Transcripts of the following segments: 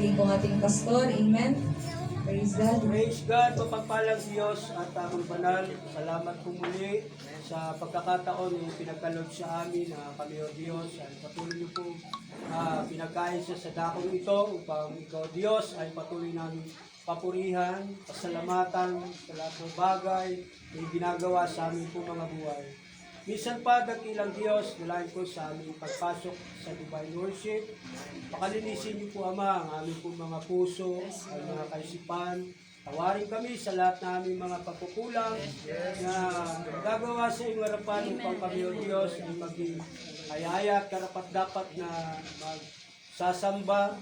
Purihin po ang ating pastor. Amen. Praise God. Praise God, mapagpalang Diyos at aming banal. Salamat po muli sa pagkakataon na pinagkaloob sa amin na kami o Diyos ay patuloy niyo po pinagkain sa dakong ito upang ikaw Diyos ay patuloy namin papurihan, pasalamatan sa lahat ng bagay na ginagawa sa amin po mga buhay. Minsan pa, dakilang Diyos, dalayan ko sa aming pagpasok sa Divine Worship. Pakalinisin niyo po, Ama, ang aming po mga puso, ang mga kaisipan. Tawarin kami sa lahat na aming mga pagkukulang na gagawa sa iyong harapan upang kami, O Diyos, ay maging hayaya at karapat-dapat na magsasamba,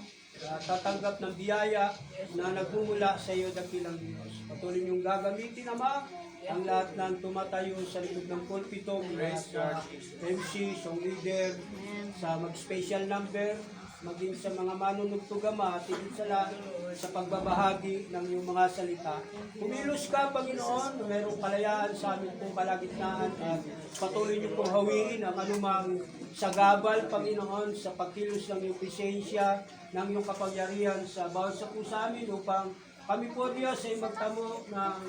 tatanggap ng biyaya na nagmumula sa iyo, dakilang Diyos. Patuloy niyong gagamitin, Ama, ang lahat ng tumatayo sa likod ng pulpito, mula sa MC, song leader, sa mag-special number, maging sa mga manunugtog, Ama, at higit sa lahat sa pagbabahagi ng iyong mga salita. Kumilos ka, Panginoon, na mayroong kalayaan sa aming pong kalagitnaan at patuloy niyo pong hawiin ang anumang sagabal, Panginoon, sa pagkilos ng iyong presensya, ng iyong kapangyarihan sa bawat sa po sa amin upang kami po, Diyos, ay magtamo ng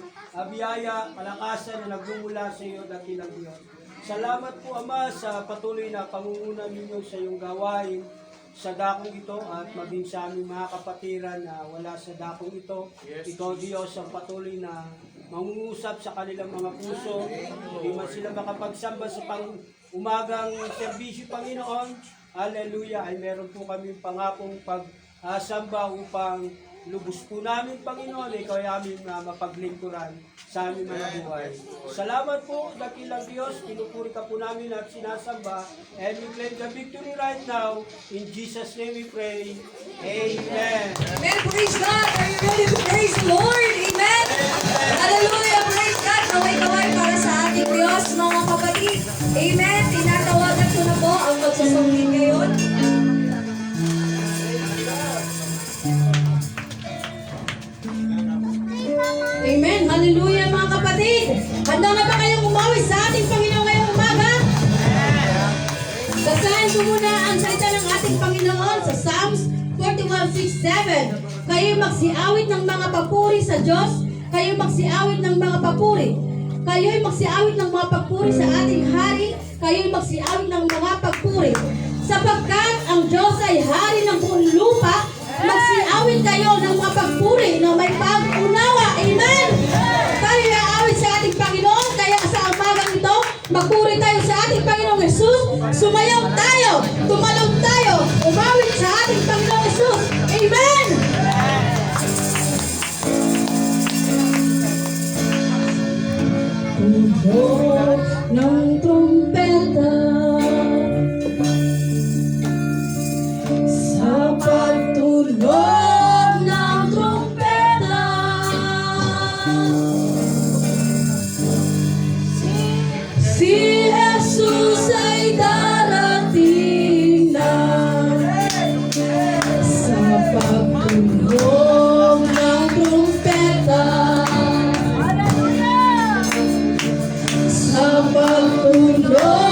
biyaya, kalakasan na nagmumula sa iyo, dakilang Diyos. Salamat po, Ama, sa patuloy na pangunguna ninyo sa iyong gawain sa dakong ito at maging sa aming mga kapatiran na wala sa dakong ito. Ikaw, Diyos, ang patuloy na mangungusap sa kanilang mga puso. Hindi man sila makapagsamba sa umagang serbisyo, Panginoon. Hallelujah! Ay meron po kami pangakong pagsamba upang lubos po namin, Panginoon, ikaw ay aming mapaglingkuran sa aming mga buhay. Salamat po, dakilang Diyos, pinupuri ka po namin at sinasamba, and we claim the victory right now. In Jesus' name we pray. Amen. Amen. Praise God. Are you ready to praise the Lord? Amen. Hallelujah. Praise God. Kaway-kaway para sa ating Diyos, mga kapatid. Amen. Tinatawagan ko na po ang magsusungin ngayon. Amen. Hallelujah, mga kapatid. Handa na ba kayong umawi sa ating Panginoon ngayong umaga? Basahin ko muna ang salita ng ating Panginoon sa Psalms 41:6-7. Kayo magsiawit ng mga papuri sa Diyos. Kayo magsiawit ng mga papuri. Kayo'y magsiawit ng mga pagpuri sa ating hari. Kayo'y magsiawit ng mga pagpuri. Sapagkat ang Diyos ay hari ng buong lupa, magsiawit kayo ng mga pagpuri na may pag-unawa. Amen! Tayo iaawit sa ating Panginoon, kaya sa umagang ito, magpuri tayo sa ating Panginoong Jesus. Sumayaw tayo, tumalog tayo, umawit sa ating Panginoong Jesus. Amen! Tunog ng trumpeta sa pagtunog ng trumpeta, si Jesus ay darating na. Sa pagtunog ng trumpeta, sa pagtunog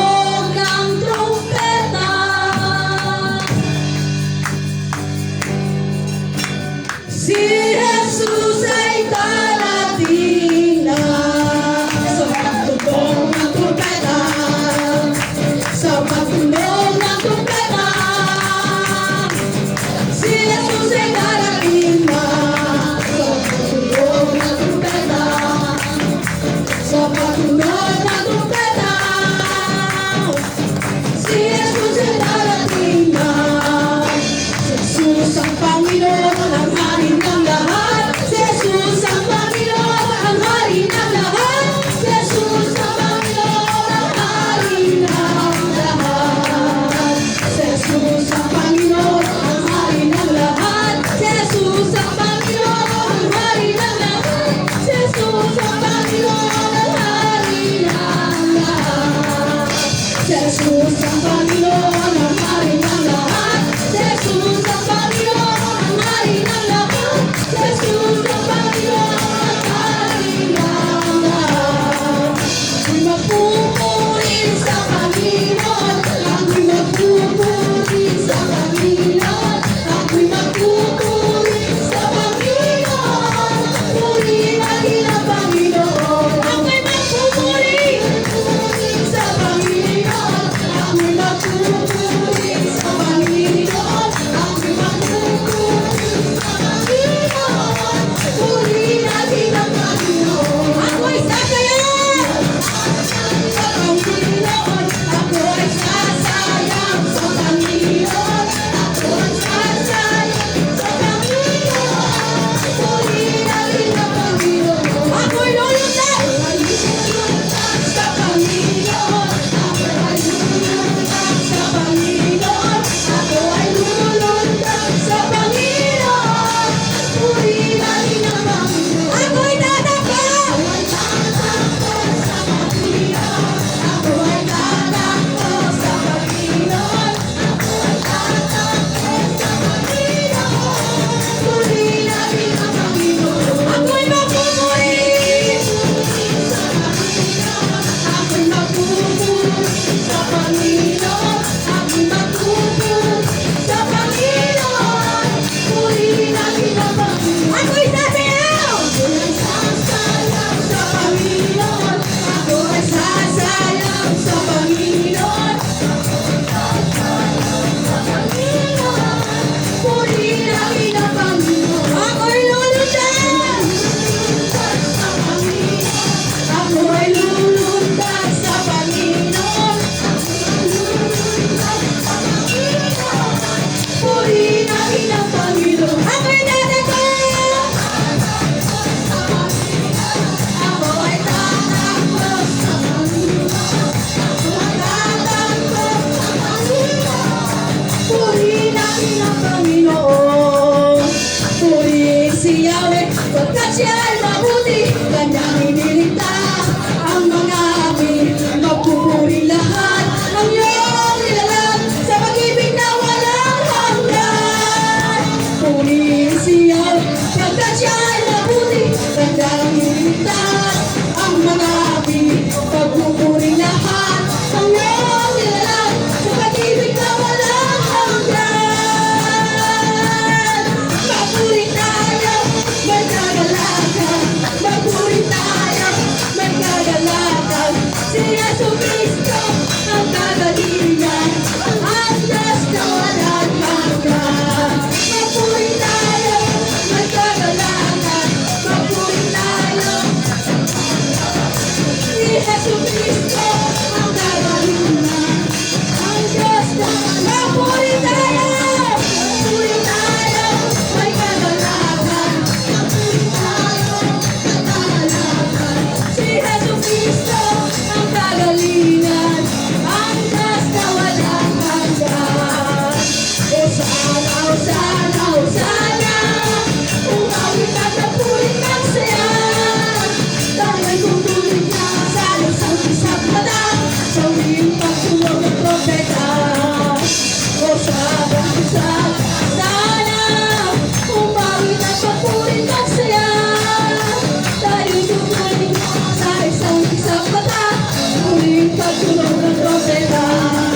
yung pagtunog ng trompeta.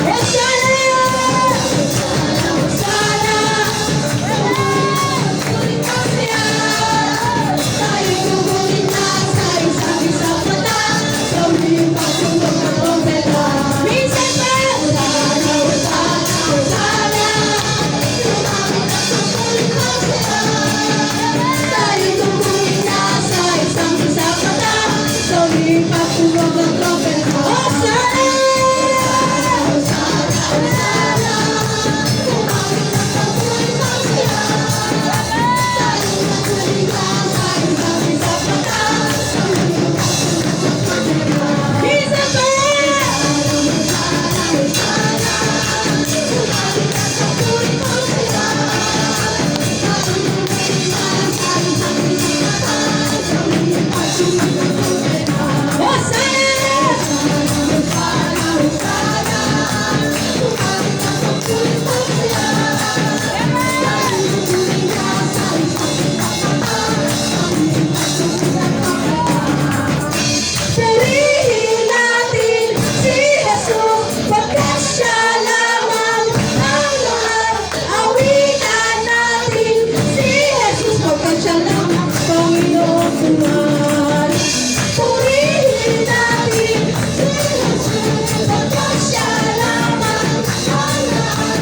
Hosanna! Hosanna! Tayo'y gugulit na sa isang mata. Sa huling pagtunog ng trompeta. Minsan pa! Hosanna! Hosanna! Hosanna! Tayo'y gugulit na sa isang mata. Sa huling pagtunog ng trompeta. Hosanna! Minsan pa! Purihin natin si Jesus, pagkat siya lamang ang mahal. Awitan natin si Jesus, pagkat siya lamang Panginoon tumal. Purihin natin si Jesus, pagkat siya lamang ang mahal.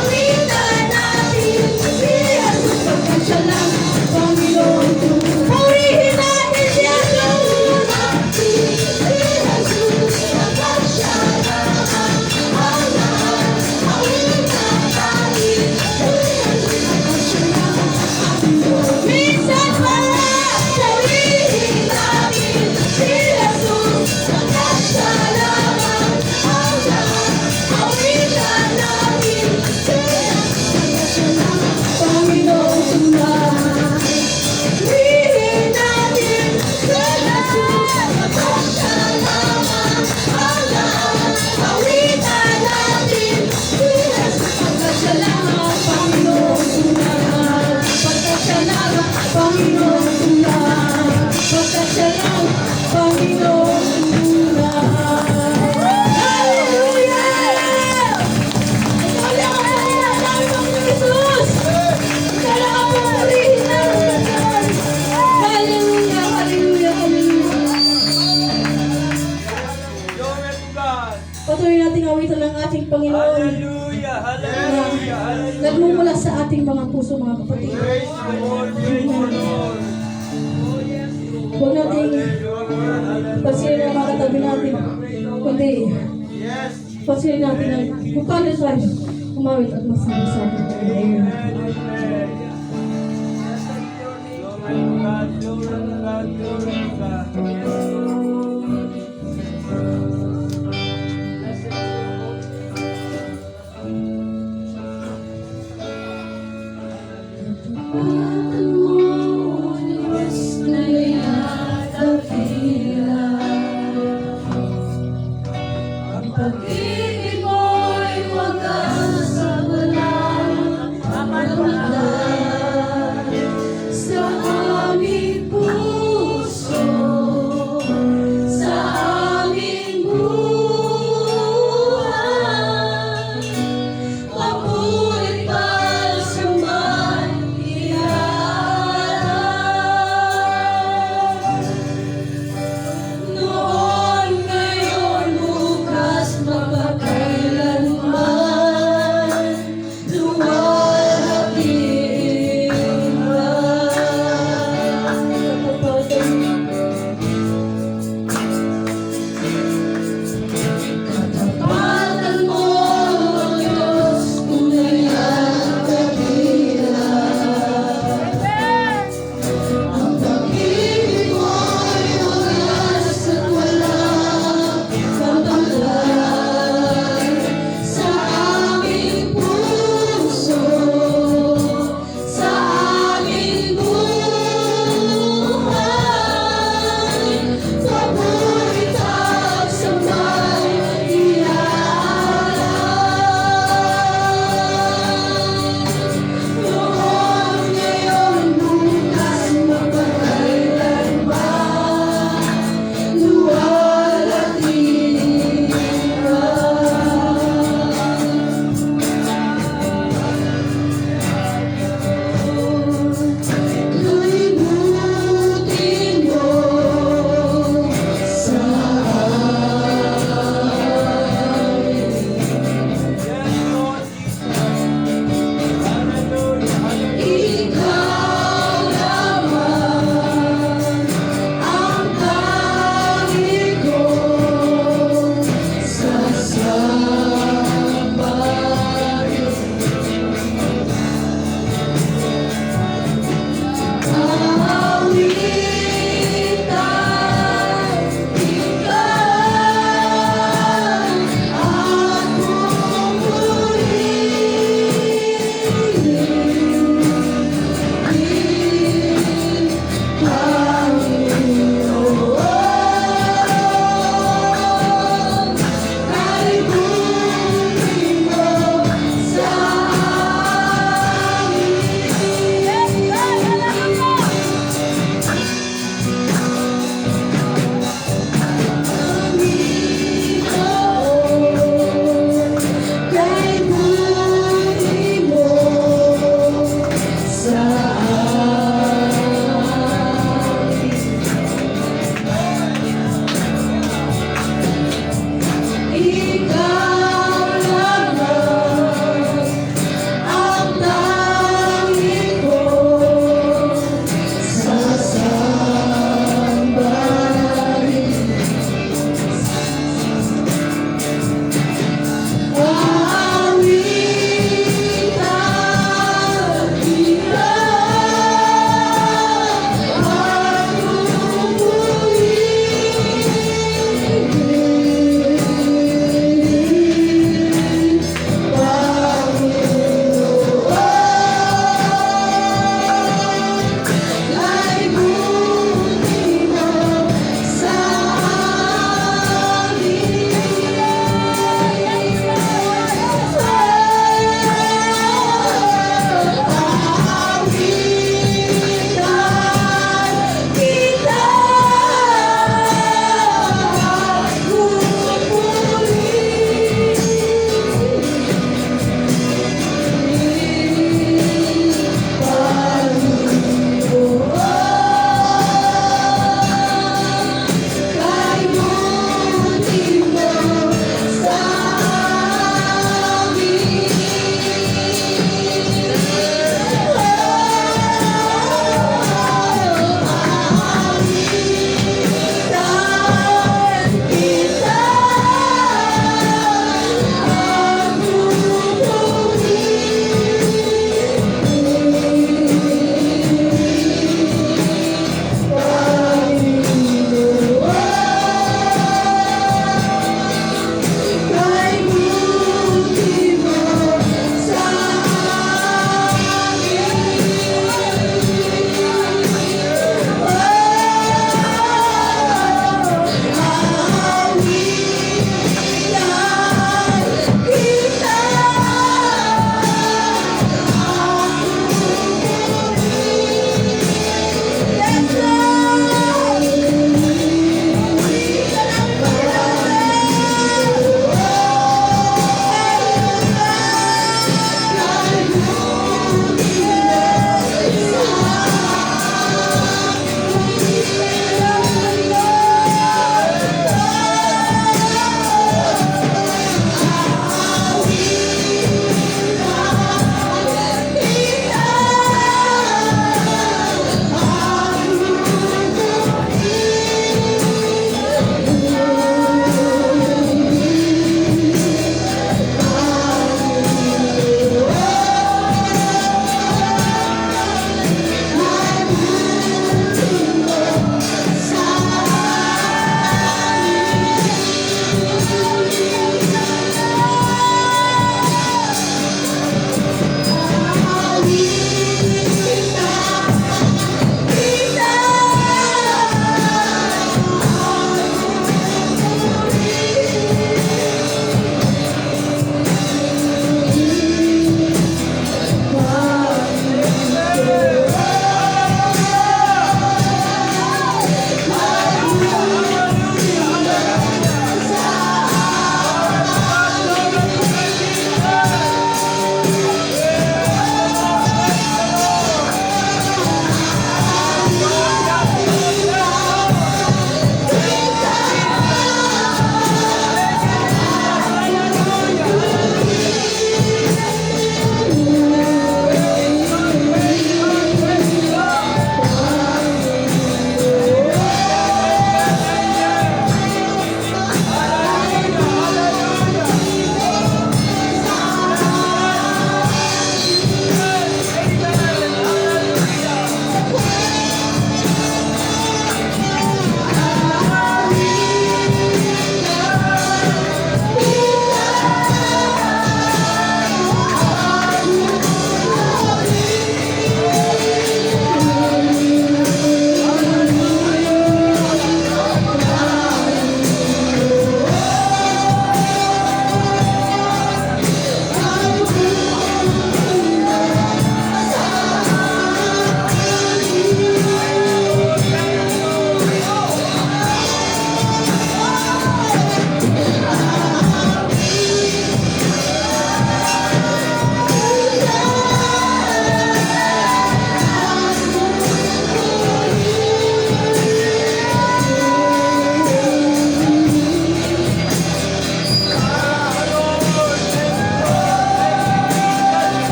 Awitan natin si Jesus, pagkat siya lamang Panginoon tumal. Purihin natin si Jesus. Minsan pa, purihin natin si Jesus, pagkat siya lamang ang lahat. Awitan natin si Jesus, pagkat siya lamang Panginoong tunay. Purihin natin si Jesus, pagkat siya lamang ang lahat. Awitan natin si Jesus, pagkat siya lamang Panginoong tunay. Pagkat siya lamang Panginoong tunay. Pagkat siya lamang Panginoong tunay. Hallelujah! Ikaw lang ang Panginoon namin, Panginoon Jesus! Ikaw lang ang purihin namin, Lord! Hallelujah! Hallelujah! Hallelujah! Glory to God. Patuloy nating awitan ng ating Panginoon Hallelujah, hallelujah, hallelujah. nagmumula sa ating mga puso, mga kapatid. Praise the Lord, praise the Lord. Huwag nating pansinin ang mga katabi natin, kundi Yes. pansinin natin ang kung paano tayo umawit at masabi sa ating Panginoon. Amen, amen. Glory to God, glory to God, glory to God. Pag-ibig mo'y wagas sa walang hanggan sa aming puso.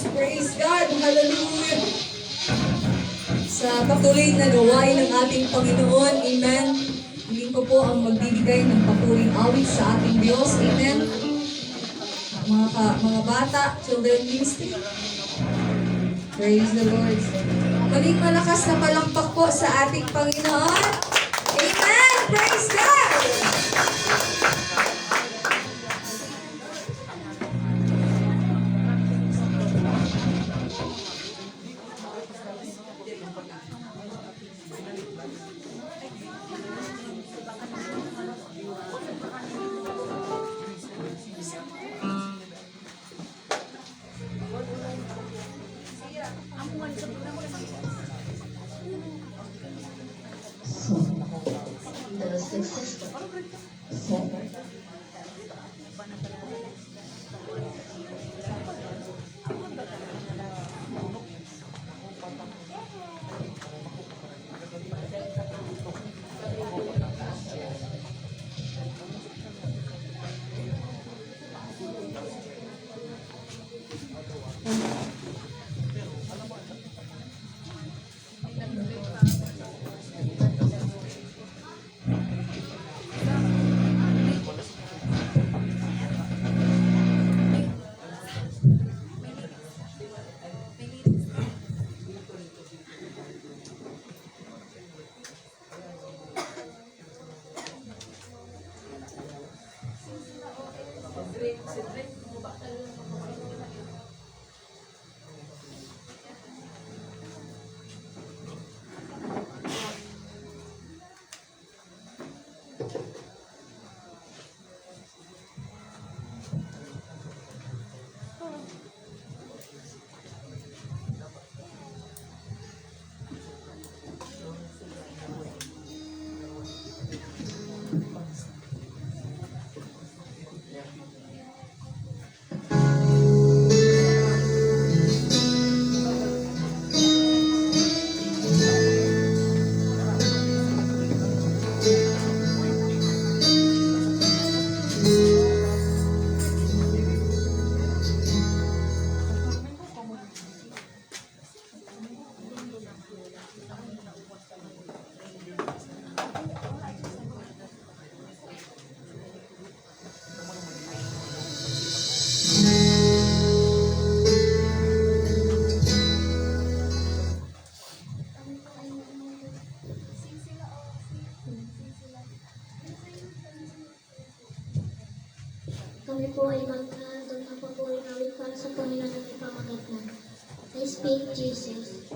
Praise God! Hallelujah! Sa patuloy na gawain ng ating Panginoon. Amen. Hindi ko po ang magbibigay ng papuring awit sa ating Diyos. Amen. Mga bata, children ministry. Praise the Lord. Muling malakas na palakpak po sa ating Panginoon. Amen. Praise God. Kami po ay magkahandog ng papuri namin para sa Panginoon at ipamagatnan. I speak Jesus.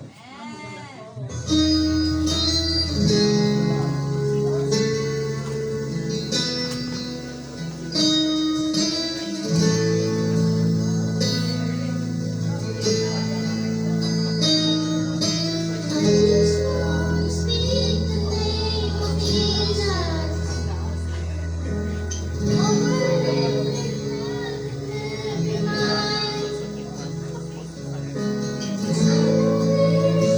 I just want to speak the name of Jesus over every mind. 'Cause I know there is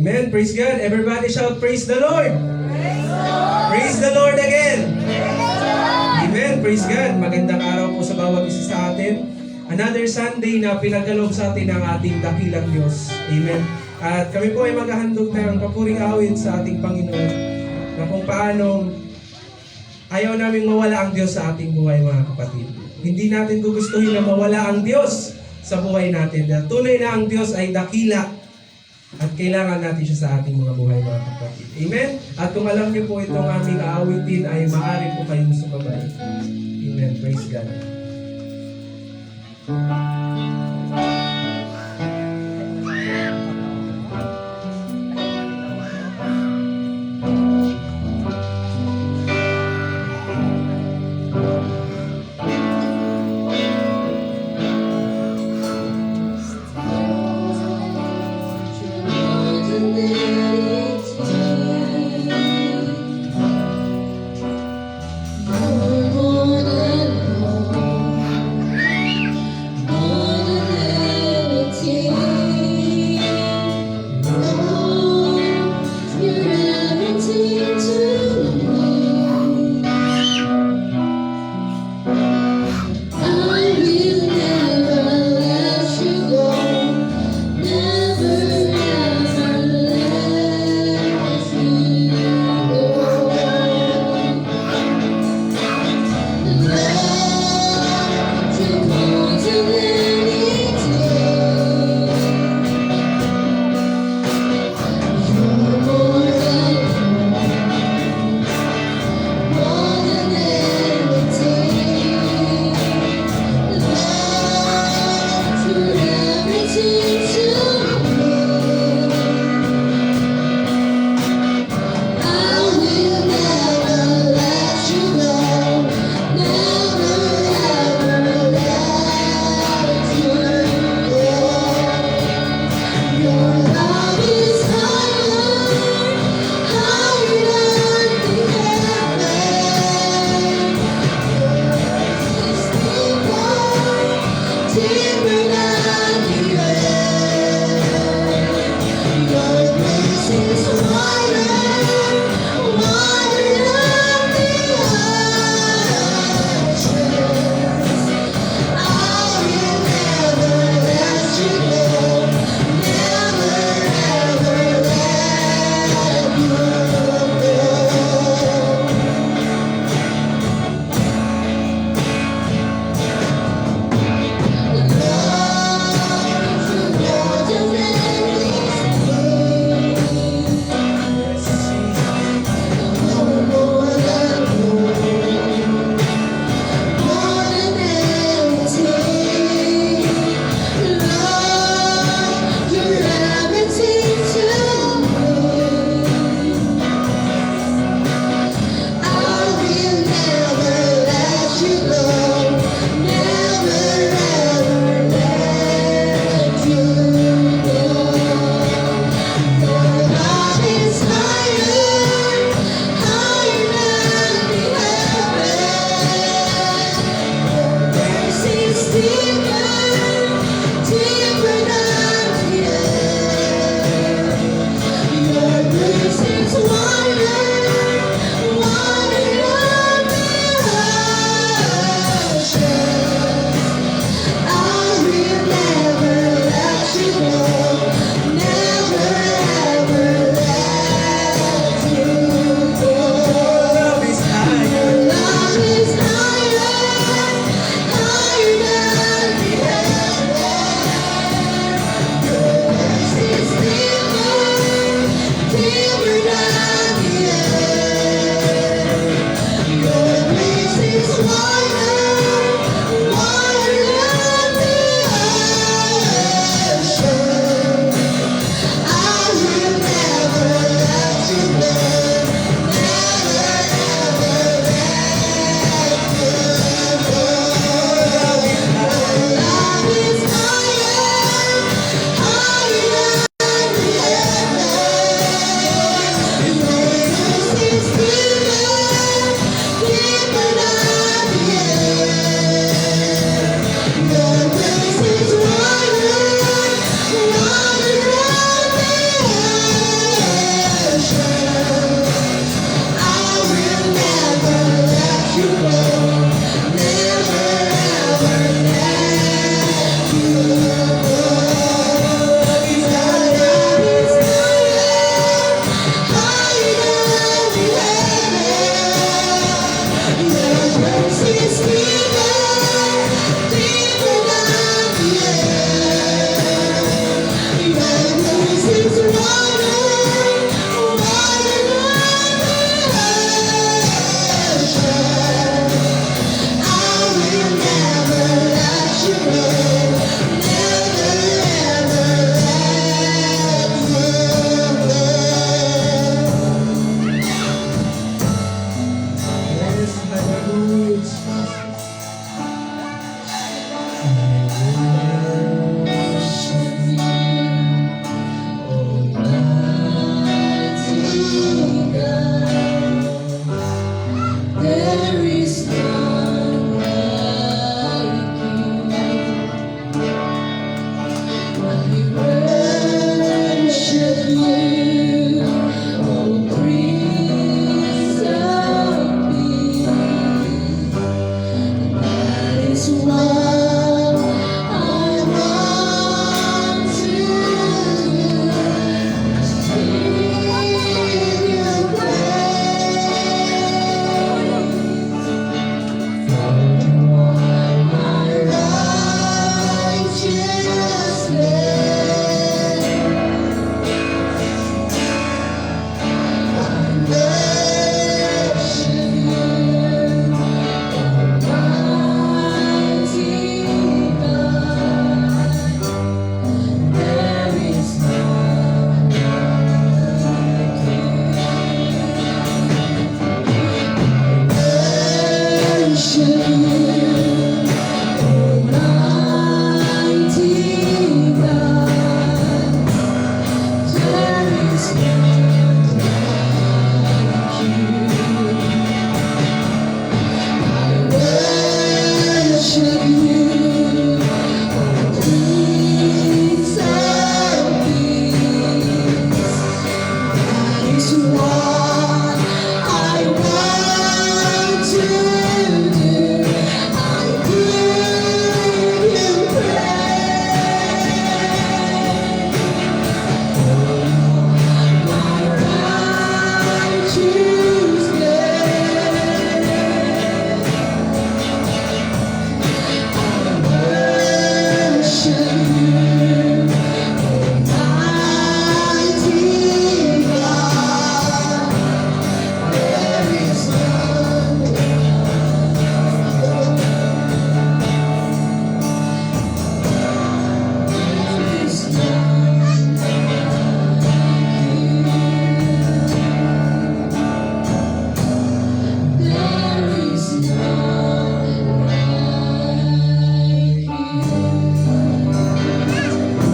Amen. Praise God. Everybody shout, praise the Lord. Praise the Lord again. Amen. Praise God. Magandang araw po sa bawat isa sa atin. Another Sunday na pinagkaloob sa atin ng ating dakilang Diyos. Amen. At kami po ay maghahandog ng papuring awit sa ating Panginoon na kung paano ayaw naming mawala ang Diyos sa ating buhay, mga kapatid. Hindi natin gugustuhin na mawala ang Diyos sa buhay natin. Dahil tunay na ang Diyos ay dakila at kailangan natin siya sa ating mga buhay, mga kapatid. Amen? At kung alam niyo po itong aming aawitin ay maaari po kayong sumabay. Amen. Praise God. Oh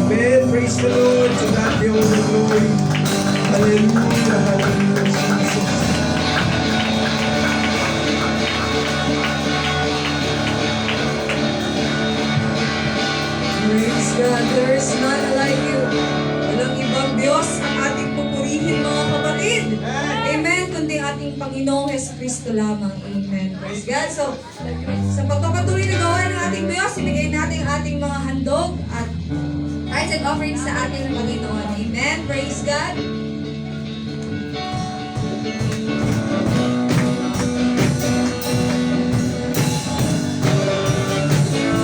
Amen. Praise the Lord. To God be all the glory. Hallelujah. Hallelujah, Jesus. Praise God, there is none like you. Walang ibang Diyos ang ating pupurihin mga kapatid. Amen. Kundi ating Panginoong Jesucristo lamang. Amen. Praise God. So, sa pagpapatuloy na gawa ng ating Diyos, ibigay natin ang ating mga handog at tithes and offerings sa ating Panginoon. Amen. Praise God.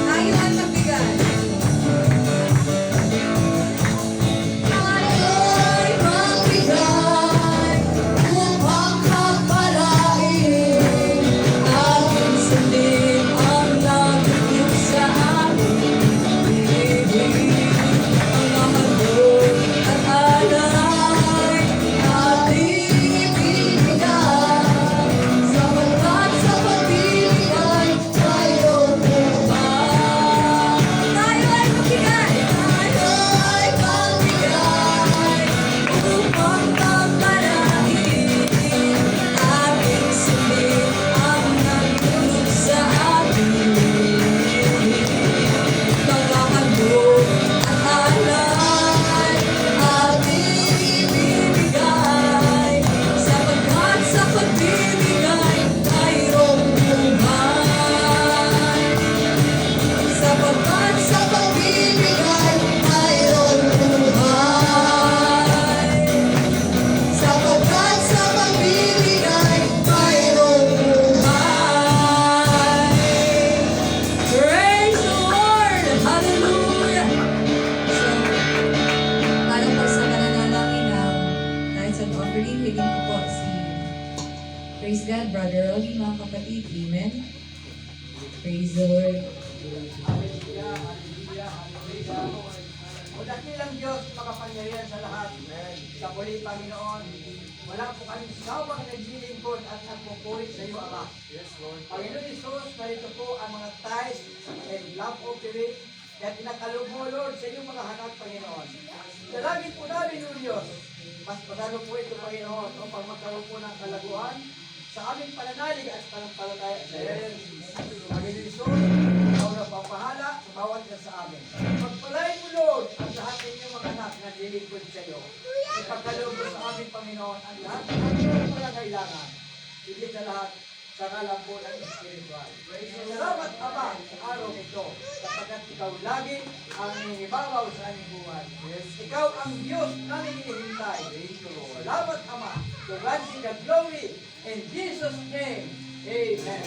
Tayo ang magbigay. Tayo'y magbigay upang kapalain ating sundin ang nagiging sa amin. Ang mahabog at alay ating ibibigay sapagkat sa pagbibigay tayo buhay. Tayo ay magbigay. Tayo'y magbigay upang kapalain ating sundin ang nagtulog sa atin. Mga handog at alay ating ibibigay sapagkat sa pagbibigay mayroong buhay. Sapagkat sa pagbibigay mayroong buhay. Sapagkat sa pagbibigay mayroong buhay. Praise the Lord! Hallelujah! So, tayo po sa mananalangin ng tithes and offering, hiling ko po si Praise God, Brother Robbie, mga kapatid. Amen. Praise the Lord. Hallelujah, hallelujah, hallelujah. O dakilang Diyos, makapangyarihan sa lahat. Sa muli, Panginoon, wala po kami sawang naglilingkod at nagpupuri sa iyo, Ama. Panginoon Jesus, narito po ang mga tithes and love offering na tinakalob mo, Lord, sa iyong mga hanap, Panginoon. Dalangin po namin, O Diyos, mas pasalo po ito, Panginoon, upang magkaroon po ng kalaguan sa aming pananalig at panampalataya sa iyo. Panginoon Jesus, ikaw na papahala, bawat ka sa amin. Pagpalain mo, Lord, ang lahat ng inyong mga anak na nilingkod sa iyo. Ipagkaloob mo sa aming Panginoon ang lahat ng aming mga kailangan. Higit sa lahat, sa ngalan po ng Espiritual. Salamat, Ama, sa araw ito, sapagkat ikaw lagi ang nangingibabaw sa aming buhay. Ikaw ang Diyos na hinihintay. Salamat, Ama. To God be the glory. In Jesus' name, Amen.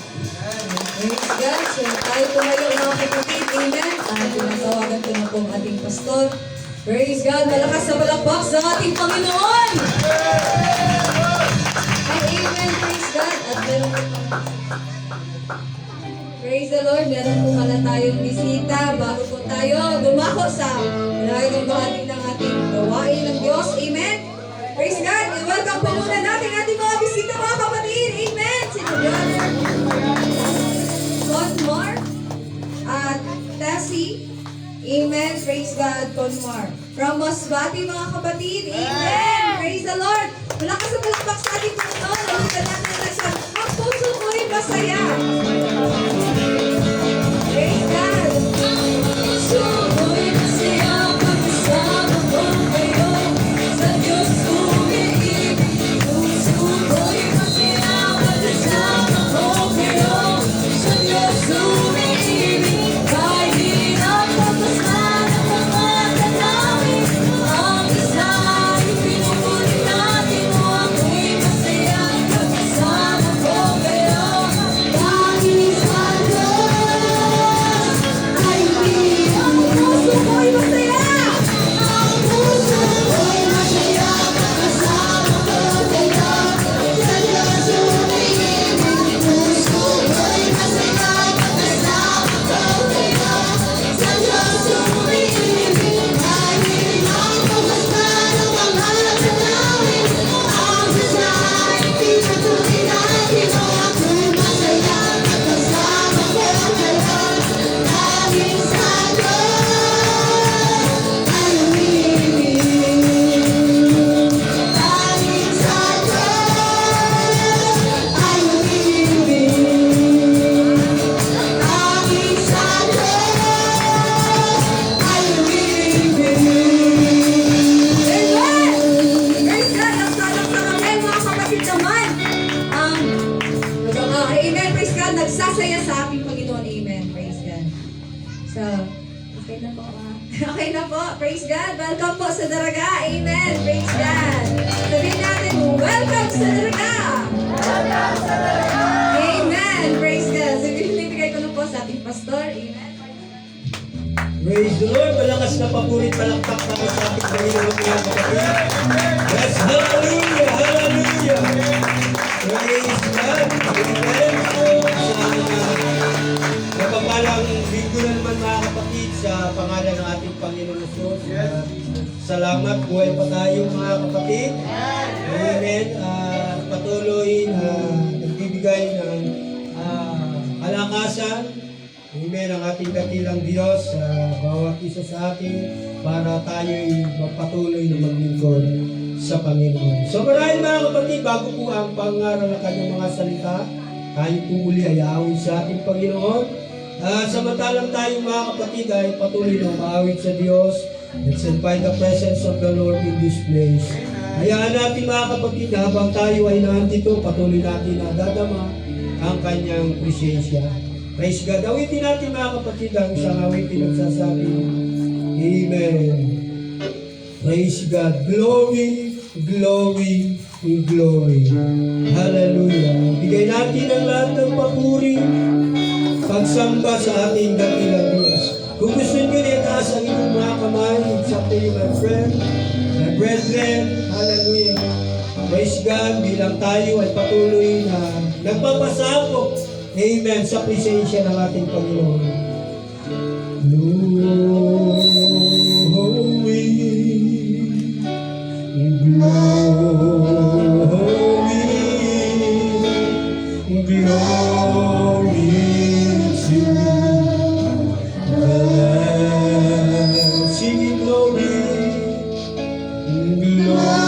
Praise God. So, tayo po ngayon mga kapatid. Amen. At tinatawagan ko na po ang ating pastor. Praise God. Malakas na palakpak sa ating Panginoon. Ay, amen. Praise God. At meron po praise the Lord. Meron po pala tayong bisita. Bago po tayo dumako sa nalagay bahagi ng ating gawain ng Diyos. Amen. Praise God. And welcome po muna natin ating mga bisita mga kapatid. Amen. Sino brother? Amen. Praise God, Conmar. From Masbate, mga kapatid. Amen. Praise the Lord. Malakas ang palakpak sa ating Panginoon. Lalutan natin ang nagsabi, ang puso ko'y masaya. Praise God. Ang puso ko'y masaya pagkasama ko kayo. Sa Diyos umiibig. Puso ko'y masaya pagkasama ko kayo. Sa Diyos umiibig. Kahit ang pagkasama ng mga tanawin. Ang isa'y pinupuli natin mo. Ako'y masaya pagkasama ko kayo. Dahil sa Diyos ay umiibig. Ang puso ko'y masaya. Ang puso ko'y masaya pagkasama ko kayo. Sa Diyos umiibig. Puso ko'y masaya pagkasama ko kayo. Sa Diyos umiibig. Kahit ang pagkasama ng mga tanawin. Ang isa'y pinupuli natin mo. Ako'y masaya pagkasama ko kayo. Dahil sa Diyos ay umiibig. Dahil sa Diyos ay umiibig. Dahil sa Diyos ay umiibig. Amen! Praise God! Laksa-laksa kami, mga kapatid naman. Amen, praise God. Nagsasaya sa ating Panginoon. Amen, praise God. So, okay na po, okay na po. Praise God. Welcome po sa Daraga. Amen, praise God. Sabihin natin, welcome sa Daraga. Welcome sa Daraga. Amen, praise God. So, binibigay ko na po sa ating pastor. Amen. Praise the Lord. Malakas na papurit palakpak para sa ating Panginoon mga kapatid. Yes, hallelujah, hallelujah. Praise God. Amen. Sa napapalang linggo na naman mga kapatid sa pangalan ng ating Panginoon Jesus. Salamat, buhay pa tayo mga kapatid. Amen. Patuloy na nagbibigay ng kalakasan. Amen, ang ating dakilang Diyos sa bawat isa sa atin para tayo'y magpatuloy na maglingkod sa Panginoon. So marahil mga kapatid, bago po ang pangaral ng kanyang mga salita, tayo po uli ay aawit sa ating Panginoon. Samantalang tayo mga kapatid ay patuloy na maawit sa Diyos. Let's invite the presence of the Lord in this place. Hayaan natin mga kapatid, habang tayo ay nandito, patuloy natin na dadama ang kanyang presensya. Praise God. Awitin natin mga kapatid ang isang awitin nagsasabi. Amen. Praise God. Glory, glory, glory. Hallelujah. Bigay natin ang lahat ng papuri, pagsamba sa ating dakilang Diyos. Kung gusto nyo na itaas ang inyong mga kamay, it's up to you, my friend, my brethren. Hallelujah. Praise God. Bilang tayo ay patuloy na nagpapasakop. Amen. Sa presensya ng ating Panginoon. Glory, glory, glory to the Lamb. Singing glory, glory.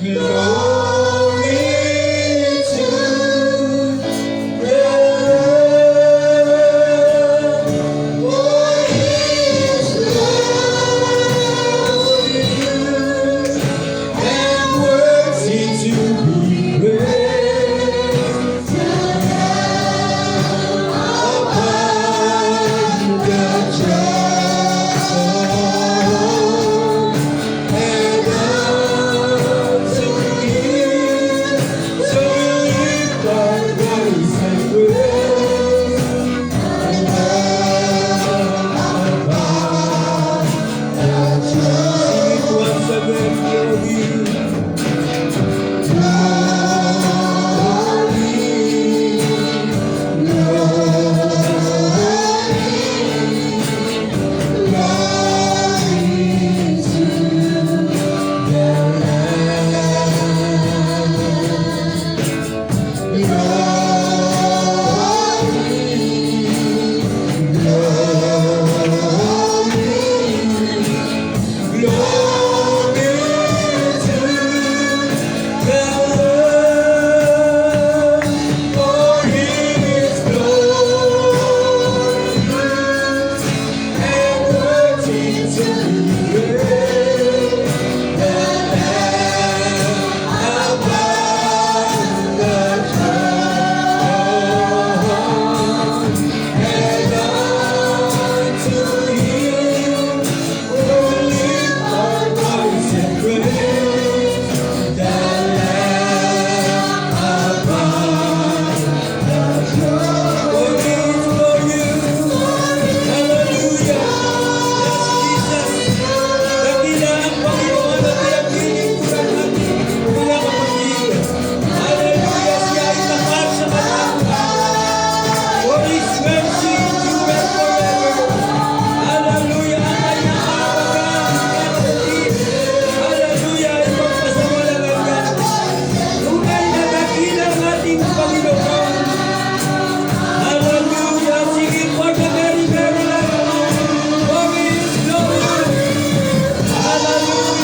Glory,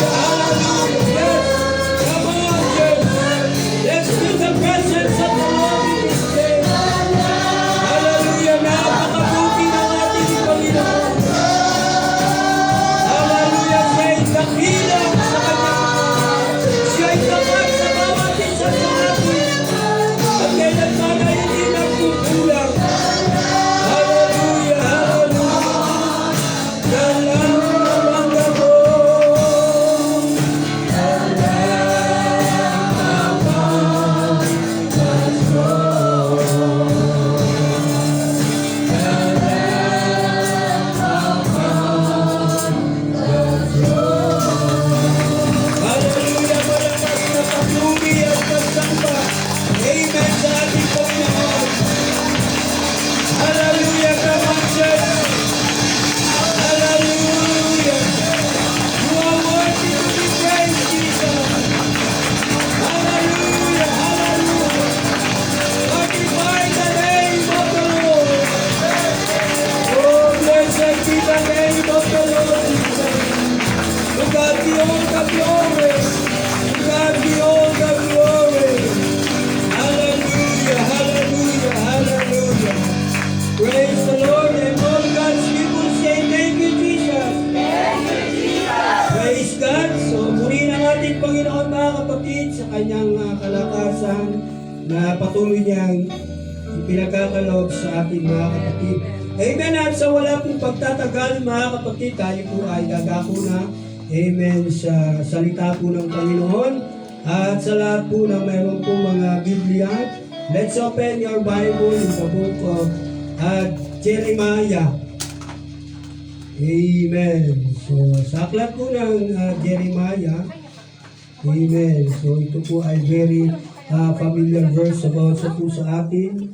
hallelujah. Yes. Come on, church. Let's feel the presence of the Lord in this day. Hallelujah. Napakabuti ng ating Panginoon. Hallelujah. Siya'y dakila sa kanyang mga. Siya'y tapat sa bawat isa sa atin. At kailanman ay hindi nagkukulang. Hallelujah. Hallelujah. Dalang ang gabo. Hallelujah, malakas na paglubi at pagsamba. Amen sa ating Panginoon. Hallelujah, come on, church. Hallelujah. You are worthy to be praised, Jesus. Hallelujah, hallelujah. Magnify the name of the Lord. Oh, blessed be the name of the Lord Jesus. To God be all the glory. To God be all the glory. Hallelujah, hallelujah, hallelujah. Praise the Lord, and all God's people say, thank you, Jesus. Praise God. So, muli ng ating Panginoon, mga kapatid, sa kanyang kalakasan na patuloy niyang pinagkakaloob sa ating mga kapatid. Amen. At sa wala pong pagtatagal, mga kapatid, tayo po ay gagako na. Amen. Sa salita po ng Panginoon. At sa lahat po na mayroon po mga Biblia, let's open your Bible in the book of Jeremiah. Amen. So, sa aklat po ng Jeremiah, amen. So, ito po ay very familiar verse about sa po sa atin.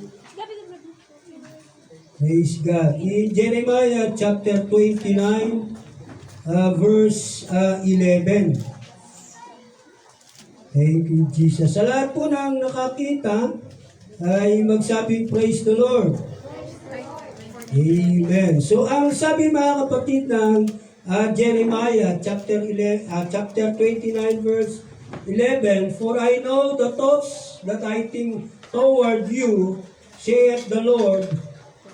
Praise God. In Jeremiah chapter 29, verse 11. Thank you, Jesus. Sa lahat po ng nakakita, ay magsabing praise the Lord. Amen. So, ang sabi mga kapatid ng Jeremiah chapter 29 verse 11, for I know the thoughts that I think toward you, saith the Lord,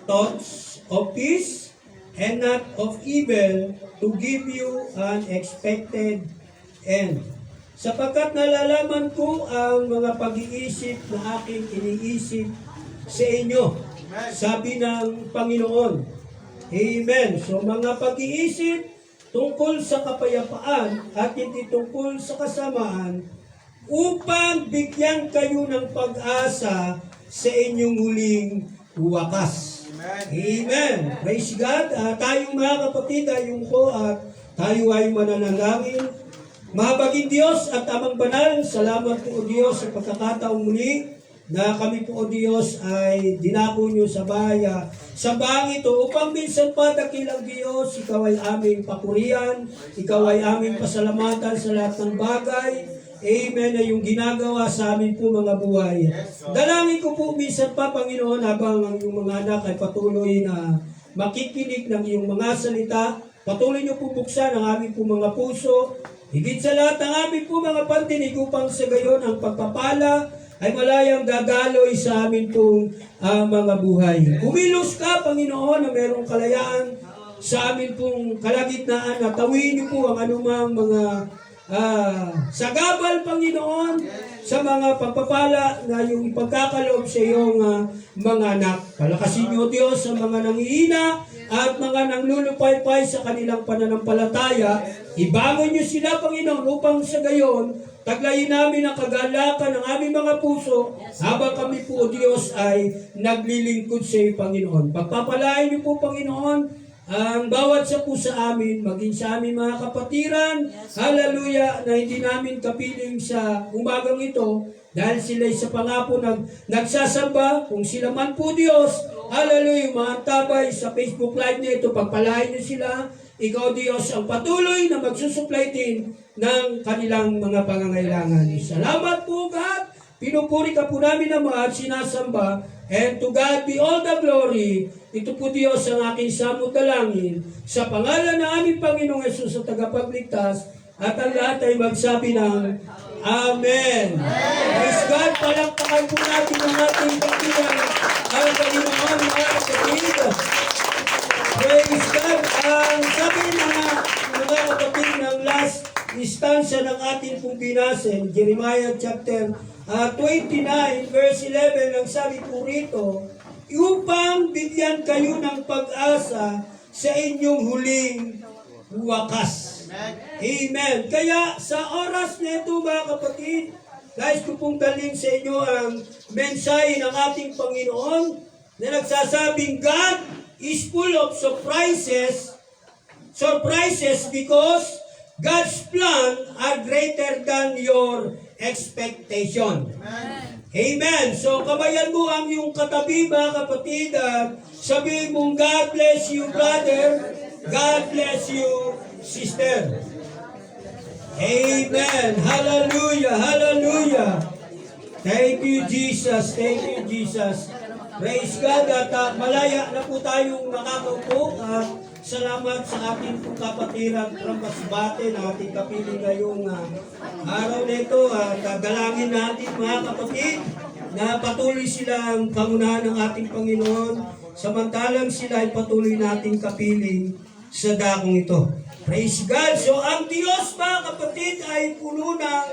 thoughts of peace and not of evil, to give you an expected end. Sapagkat nalalaman ko ang mga pag-iisip na aking iniisip sa inyo, sabi ng Panginoon. Amen. So mga pag-iisip tungkol sa kapayapaan at hindi tungkol sa kasamaan, upang bigyan kayo ng pag-asa sa inyong huling wakas. Amen. Praise God. Tayong mga kapatid ay ko at tayo ay mananalangin. Mahabagin Diyos at Amang Banal, salamat po o Diyos sa pagkakataong muli na kami po o Diyos ay dinako nyo sa bang ito upang minsan pa dakilang Diyos, ikaw ay aming papurihan, ikaw ay aming pasalamatan sa lahat ng bagay. Amen na yung ginagawa sa amin po mga buhay. Dalangin ko po minsan pa, Panginoon, habang ang iyong mga anak ay patuloy na makikinig ng iyong mga salita, patuloy niyo po buksan ang aming po mga puso, higit sa lahat ng aming po mga pantinig upang sa gayon ang pagpapala ay malayang gagaloy sa amin pong mga buhay. Kumilos ka, Panginoon, na mayroong kalayaan sa amin pong kalagitnaan na tawin niyo po ang anumang mga sagabal, Panginoon, sa mga pagpapala na yung ipagkakaloob sa iyong mga anak. Palakasin niyo, Diyos, sa mga nanghihina at mga nanglulupay-pay sa kanilang pananampalataya. Ibangon niyo sila, Panginoon, upang sa gayon, taglayin namin ang kagalakan ng aming mga puso habang kami po, Diyos, ay naglilingkod sa iyo, Panginoon. Pagpapalain niyo po, Panginoon, ang bawat sa po sa amin, maging sa aming mga kapatiran, hallelujah, na hindi namin kapiling sa umagang ito, dahil sila'y sa pangako nagsasamba, kung sila man po Diyos, hallelujah, mga tabay sa Facebook Live na ito, pagpalain niyo sila, ikaw Diyos ang patuloy na magsusupply din ng kanilang mga pangangailangan. Salamat po God, pinupuri ka po namin ang mga sinasamba, and to God be all the glory. Ito po Diyos ang aking samot dalangin sa pangalan ng aming Panginoong Yesus sa tagapagligtas At ang lahat ay magsabi ng Amen. Praise God, palakpakan po natin ang ating Panginoon, ang Panginoon, mga kapatid. Praise God. Ang sabi mga kapatid ng last stanza ng ating pong binasin, Jeremiah chapter 29 verse 11, ang sabi po rito, upang bigyan kayo ng pag-asa sa inyong huling wakas. Amen. Kaya sa oras na ito mga kapatid, guys, ko pong dalhin sa inyo ang mensahe ng ating Panginoon na nagsasabing God is full of surprises because God's plan are greater than your expectation. Amen. So, kabayan mo ang iyong katabi, mga kapatid, at sabihin mong, God bless you, brother. God bless you, sister. Amen. Hallelujah. Hallelujah. Thank you, Jesus. Thank you, Jesus. Praise God. At malaya na po tayong nakakaupo. At salamat sa ating pong kapatiran from Masbate na ating kapiling ngayong araw na ito. At dalangin natin mga kapatid na patuloy silang pangunahan ng ating Panginoon samantalang sila ay patuloy nating kapiling sa dakong ito. Praise God. So ang Diyos mga kapatid ay puno ng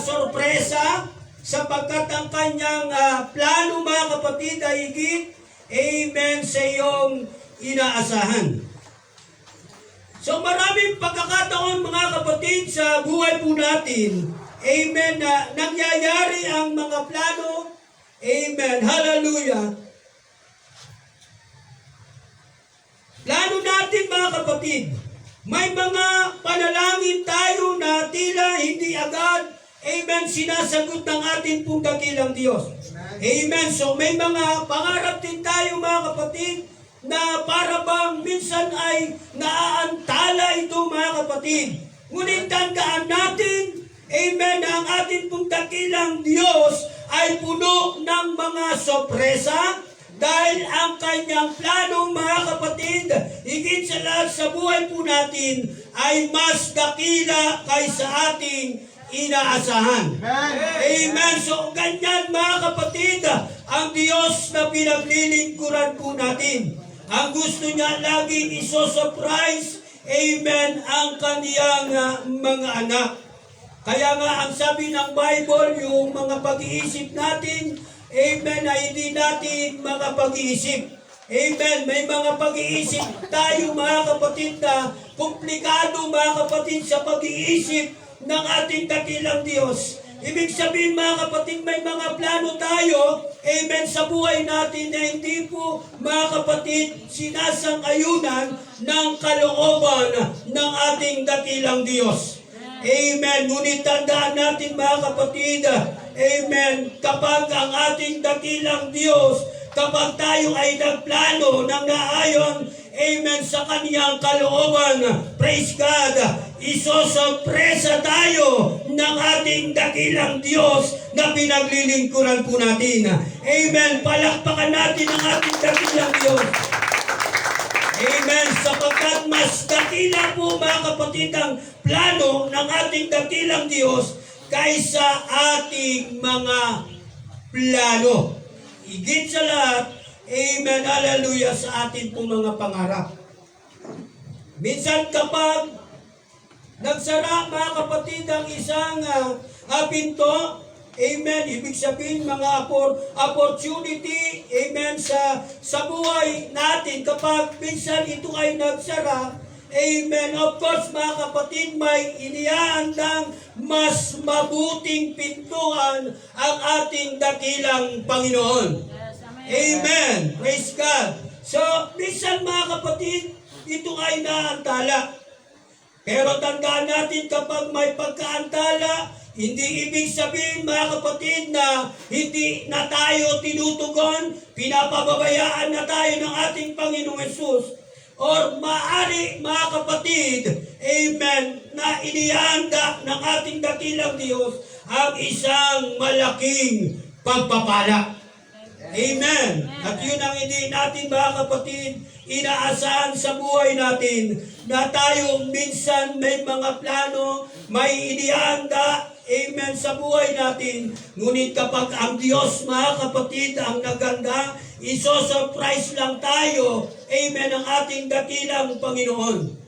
sorpresa sapagkat ang kanyang plano mga kapatid ay higit, amen, sa iyong inaasahan. So maraming pagkakataon mga kapatid sa buhay po natin, amen, na nangyayari ang mga plano, amen, hallelujah. Plano natin mga kapatid, may mga panalangin tayo na tila hindi agad, amen, sinasagot ng ating pong dakilang Diyos. Amen. So may mga pangarap din tayo mga kapatid na para bang minsan ay naaantala ito mga kapatid. Ngunit tandaan natin, amen, na ang ating pong dakilang Diyos ay puno ng mga sorpresa dahil ang kanyang plano mga kapatid, higit sa lahat sa buhay po natin ay mas dakila kaysa ating inaasahan. Amen. So ganyan mga kapatid, ang Diyos na pinaglilingkuran po natin. Ang gusto niya laging iso-surprise, amen, ang kaniyang mga anak. Kaya nga ang sabi ng Bible, yung mga pag-iisip natin, amen, ay hindi natin mga pag-iisip. Amen. May mga pag-iisip tayo mga kapatid na komplikado mga kapatid sa pag-iisip ng ating dakilang Diyos. Ibig sabihin mga kapatid, may mga plano tayo, amen, sa buhay natin na hindi po mga kapatid sinasang-ayunan ng kalooban ng ating dakilang Diyos. Amen. Ngunit tandaan natin mga kapatid, amen, kapag ang ating dakilang Diyos, kapag tayo ay nagplano ng naayon, amen, sa kaniyang kalooban, praise God, isosorpresa tayo ng ating dakilang Diyos na pinaglilingkuran po natin. Amen. Palakpakan natin ang ating dakilang Diyos. Amen. Sapagkat mas dakila po mga kapatid ang plano ng ating dakilang Diyos kaysa ating mga plano. Higit sa lahat, amen, hallelujah, sa ating pong mga pangarap. Minsan kapag nagsara mga kapatid ang isang pinto, amen, ibig sabihin mga opportunity, amen, sa buhay natin, kapag minsan ito ay nagsara, amen, of course mga kapatid, may inihahandang mas mabuting pintuan ang ating dakilang Panginoon. Amen. Praise God. So, minsan mga kapatid, ito ay naantala. Pero tandaan natin kapag may pagkaantala, hindi ibig sabihin mga kapatid na hindi na tayo tinutugon, pinapababayaan na tayo ng ating Panginoong Yesus. Or maaari mga kapatid, amen, na inihanda ng ating dakilang Diyos ang isang malaking pagpapala. Amen. At yun ang hindi natin mga kapatid, inaasahan sa buhay natin na tayo minsan may mga plano, may inianda, amen, sa buhay natin. Ngunit kapag ang Diyos mga kapatid ang naganda, iso-surprise lang tayo, amen, ang ating dakilang Panginoon.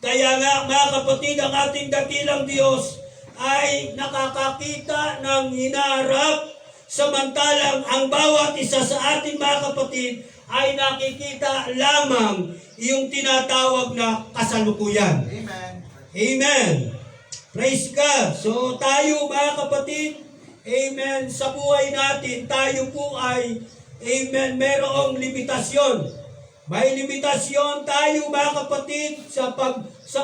Kaya nga mga kapatid, ang ating dakilang Diyos ay nakakakita ng hinaharap, samantalang ang bawat isa sa ating mga kapatid ay nakikita lamang yung tinatawag na kasalukuyan. Amen. Amen. Praise God. So tayo mga kapatid, amen, sa buhay natin, tayo po ay, amen, merong limitasyon. May limitasyon tayo mga kapatid sa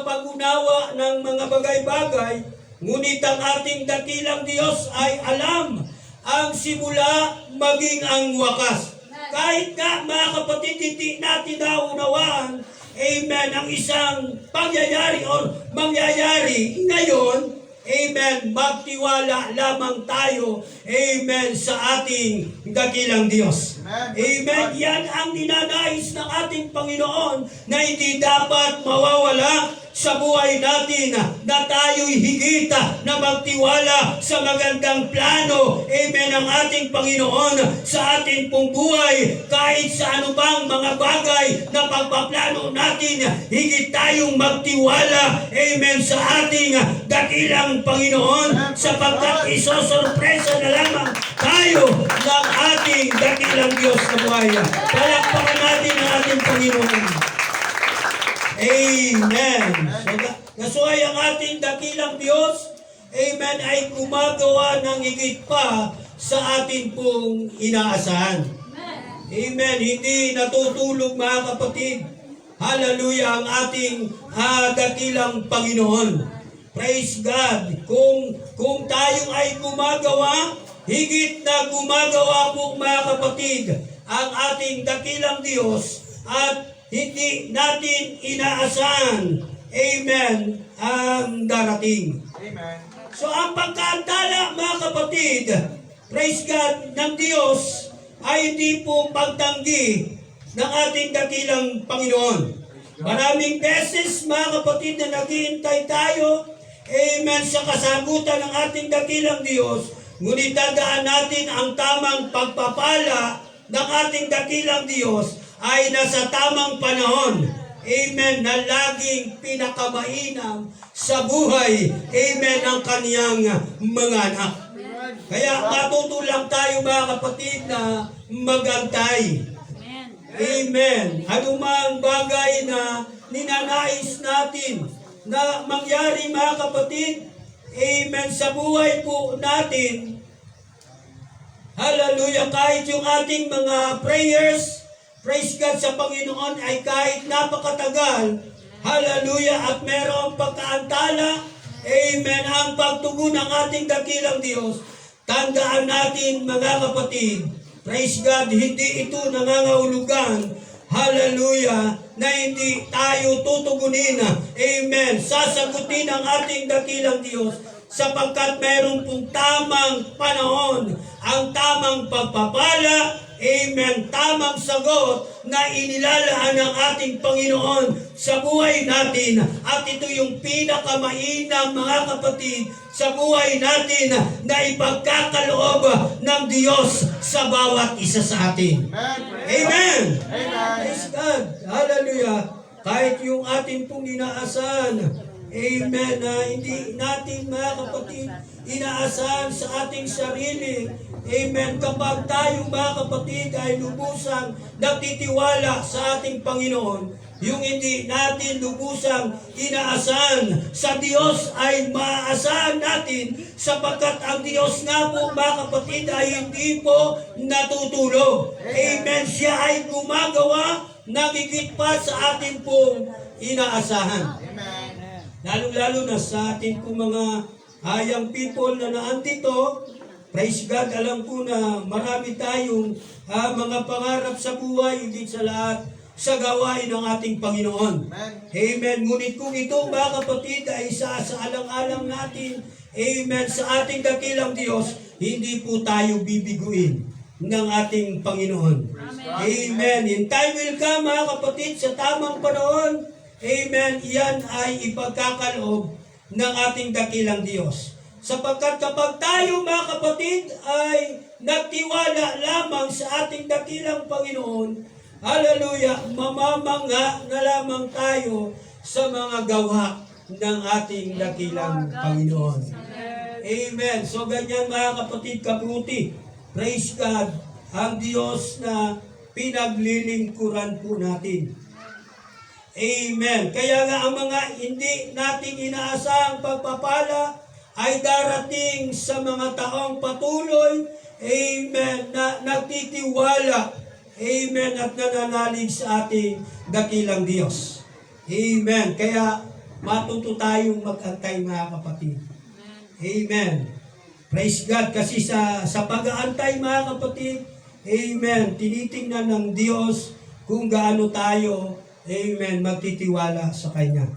pag-unawa ng mga bagay-bagay, ngunit ang ating dakilang Diyos ay alam ang simula maging ang wakas. Kahit nga mga kapatid, hindi natin naunawaan, amen, ang isang pangyayari or mangyayari ngayon, amen, magtiwala lamang tayo, amen, sa ating dakilang Diyos. Amen. Yan ang ninanais ng ating Panginoon na hindi dapat mawawala sa buhay natin na tayo'y higit na magtiwala sa magandang plano, amen, ng ating Panginoon sa ating pong buhay. Kahit sa ano bang mga bagay na pagpaplano natin, higit tayong magtiwala, amen, sa ating dakilang Panginoon, sapagkat isosorpresa na lamang tayo ng ating dakilang Diyos na buhay. Palakpakan natin ang ating Panginoon. Amen. So ang ating dakilang Diyos, amen, ay gumagawa ng higit pa sa ating pong inaasahan. Amen. Hindi natutulog mga kapatid. Hallelujah ang ating dakilang Panginoon. Praise God. Kung tayo ay gumagawa, higit na gumagawa po mga kapatid ang ating dakilang Diyos at hindi natin inaasahan, amen, ang darating. Amen. So ang pagkaantala mga kapatid, praise God, ng Diyos ay hindi po pagtanggi ng ating dakilang Panginoon. Maraming beses mga kapatid na naghihintay tayo, amen, sa kasagutan ng ating dakilang Diyos, ngunit tandaan natin ang tamang pagpapala ng ating dakilang Diyos ay nasa tamang panahon. Amen, na laging pinakamainam sa buhay, amen, ng kaniyang mga anak. Kaya matutulang tayo mga kapatid na magantay. Amen. Anumang bagay na ninanais natin na mangyari mga kapatid, amen, sa buhay po natin, hallelujah, kahit yung ating mga prayers, praise God sa Panginoon ay kahit napakatagal, hallelujah, at merong pagkaantala, amen, ang pagtugon ng ating dakilang Diyos, tandaan natin mga kapatid, praise God, hindi ito nangangahulugan, hallelujah, na hindi tayo tutugunin, amen, sasagutin ang ating dakilang Diyos, sapagkat meron pong tamang panahon, ang tamang pagpapala, amen, tamang sagot na inilalaan ng ating Panginoon sa buhay natin. At ito yung pinakamainam mga kapatid sa buhay natin na ipagkakaloob ng Diyos sa bawat isa sa atin. Amen. Praise God. Hallelujah. Kahit yung ating pong inaasahan, amen, na hindi natin mga kapatid inaasahan sa ating sarili, amen, kapag tayo mga kapatid ay lubusang nagtitiwala sa ating Panginoon, yung hindi natin lubusang inaasahan sa Diyos ay maaasahan natin, sapagkat ang Diyos nga po mga kapatid ay hindi po natutulog. Amen. Siya ay gumagawa ng higit pa sa atin pong inaasahan. Lalong-lalo na sa atin pong mga young people na naandito, praise God, alam ko na marami tayong mga pangarap sa buhay, hindi sa lahat sa gawain ng ating Panginoon. Amen. Ngunit kung ito mga kapatid ay isa sa alang-alang natin, amen, sa ating dakilang Diyos, hindi po tayo bibiguin. ng ating Panginoon. Amen. In time will come, mga kapatid, sa tamang panahon, amen, iyan ay ipagkakaloob ng ating dakilang Diyos. Sapagkat kapag tayo, mga kapatid, ay nagtiwala lamang sa ating dakilang Panginoon, hallelujah, mamamangha na lamang tayo sa mga gawa ng ating dakilang Panginoon. Amen. So ganyan, mga kapatid, kabuti. Praise God, ang Diyos na pinaglilingkuran po natin. Amen. Kaya nga ang mga hindi nating inaasahang pagpapala ay darating sa mga taong patuloy, amen, na nagtitiwala, amen, at nananalig sa ating dakilang Diyos. Amen. Kaya matuto tayong mag-antay, mga kapatid. Amen. Praise God. Kasi sa pag-aantay, mga kapatid, amen, tinitingnan ng Diyos kung gaano tayo, amen, magtitiwala sa Kanya.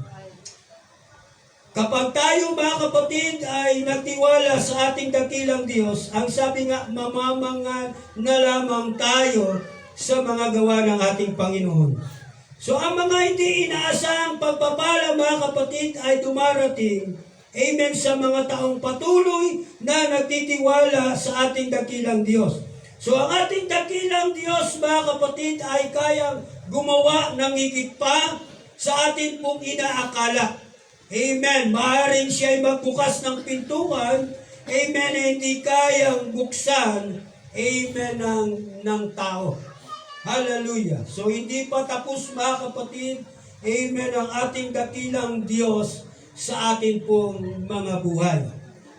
Kapag tayo, mga kapatid, ay nagtiwala sa ating dakilang Diyos, ang sabi nga, mamamangha na lamang tayo sa mga gawa ng ating Panginoon. So ang mga hindi inaasahang pagpapala, mga kapatid, ay dumarating, amen, sa mga taong patuloy na nagtitiwala sa ating dakilang Diyos. So ang ating dakilang Diyos, mga kapatid, ay kayang gumawa ng higit pa sa ating pong inaakala. Amen. Maaaring siya ay magbukas ng pintuan, amen, na hindi kayang buksan, amen, ng tao. Hallelujah. So hindi pa tapos, mga kapatid, amen, ang ating dakilang Diyos sa atin pong mga buhay.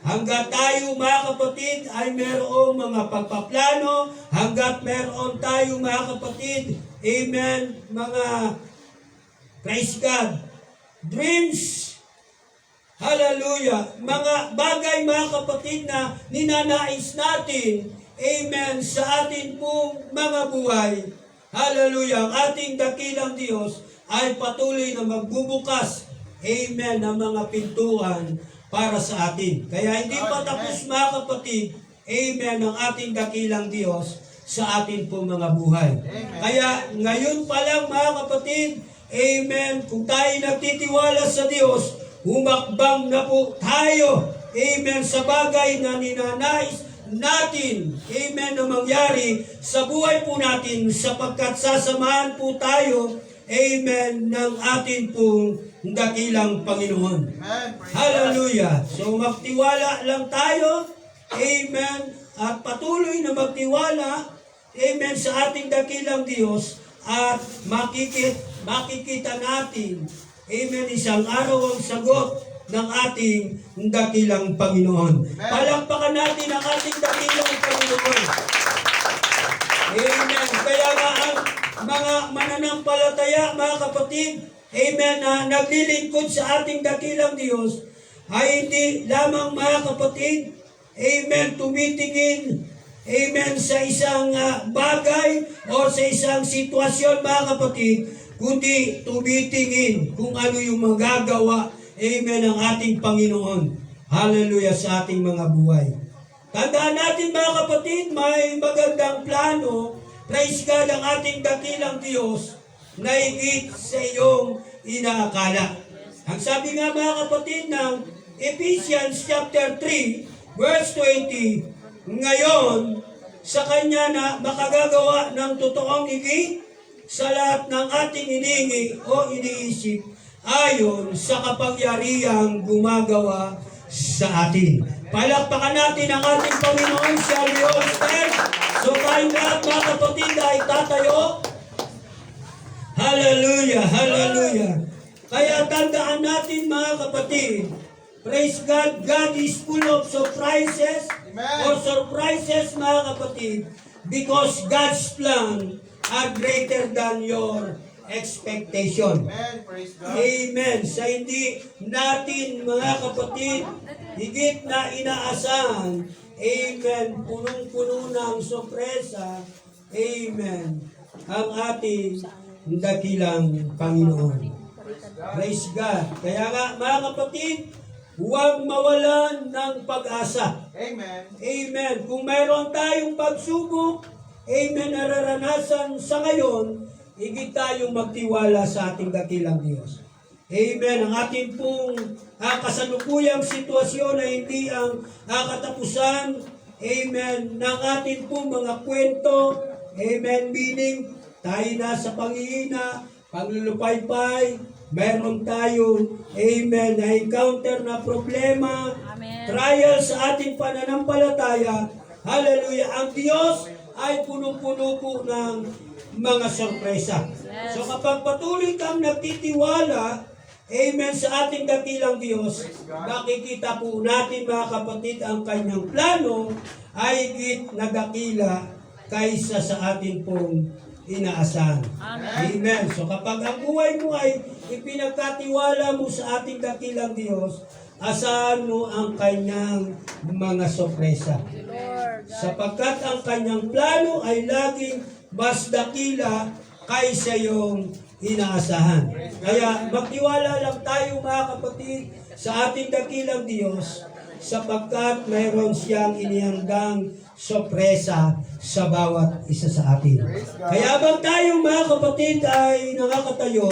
Hanggat tayo, mga kapatid, ay mayroong mga pagpaplano, hanggat mayroon tayo, mga kapatid, amen, mga, praise God, dreams, hallelujah, mga bagay, mga kapatid, na ninanais natin, amen, sa atin pong mga buhay, hallelujah, ang ating dakilang Diyos ay patuloy na magbubukas, amen, ng mga pintuan para sa atin. Kaya hindi pa tapos, mga kapatid, amen, ang ating dakilang Diyos sa atin pong mga buhay. Kaya ngayon pa lang, mga kapatid, amen, kung tayo nagtitiwala sa Diyos, humakbang na po tayo, amen, sa bagay na ninanais natin, amen, na mangyari sa buhay po natin, sapagkat sasamahan po tayo, amen, ng atin pong dakilang Panginoon. Hallelujah. So magtiwala lang tayo, amen, at patuloy na magtiwala, amen, sa ating dakilang Diyos, at makikita natin, amen, isang araw ang sagot ng ating dakilang Panginoon. Palakpakan natin ang ating dakilang Panginoon. Amen. Kaya nga ang mga mananampalataya, mga kapatid, amen, na naglilingkod sa ating dakilang Diyos, ay hindi lamang, mga kapatid, amen, tumitingin, amen, sa isang bagay o sa isang sitwasyon, mga kapatid, kundi tumitingin kung ano yung magagawa, amen, ng ating Panginoon. Hallelujah, sa ating mga buhay. Tandaan natin, mga kapatid, may magandang plano, praise God, ang ating dakilang Diyos na higit sa iyong inaakala. Ang sabi nga, mga kapatid, ng Ephesians chapter 3, verse 20, ngayon, sa Kanya na makagagawa ng totoong higit sa lahat ng ating iningi o iniisip ayon sa kapangyarihang gumagawa sa atin. Palakpakan natin ang ating Panginoon sa Diyos. So tayong lahat, mga kapatid, ay tatayo. Hallelujah, hallelujah. Kaya tandaan natin, mga kapatid, praise God, God is full of surprises. Or surprises, mga kapatid, because God's plan are greater than your expectation. Amen. Praise God. Amen. Sa hindi natin, mga kapatid, higit na inaasahan, amen, punong-puno ng sorpresa, amen, ang ating dakilang Panginoon. Praise God. Kaya nga, mga kapatid, huwag mawalan ng pag-asa. Amen. Amen. Kung mayroon tayong pagsubok, amen, nararanasan sa ngayon, higit tayong magtiwala sa ating dakilang Diyos. Amen. Ang ating pong kasalukuyang sitwasyon na hindi ang katapusan, amen, ng ating pong mga kwento, amen, meaning tayo na sa panghihina, paglulupaypay, meron tayong, amen, na encounter na problema, trial sa ating pananampalataya. Hallelujah. Ang Diyos ay punong-puno po ng mga sorpresa. So kapag patuloy kang nagtitiwala, amen, sa ating dakilang Diyos, makikita po natin mga kapatid ang kanyang plano ay higit na dakila kaysa sa ating pong inaasahan. Amen. So kapag ang buhay mo ay ipinagkatiwala mo sa ating dakilang Diyos, asahan mo ang kanyang mga sorpresa. Sapagkat ang kanyang plano ay laging mas dakila kaysa yung inaasahan. Kaya magtiwala lang tayo mga kapatid sa ating dakilang Diyos sapagkat mayroon siyang inihandang sorpresa sa bawat isa sa atin. Kaya habang tayo mga kapatid ay nakakatayo,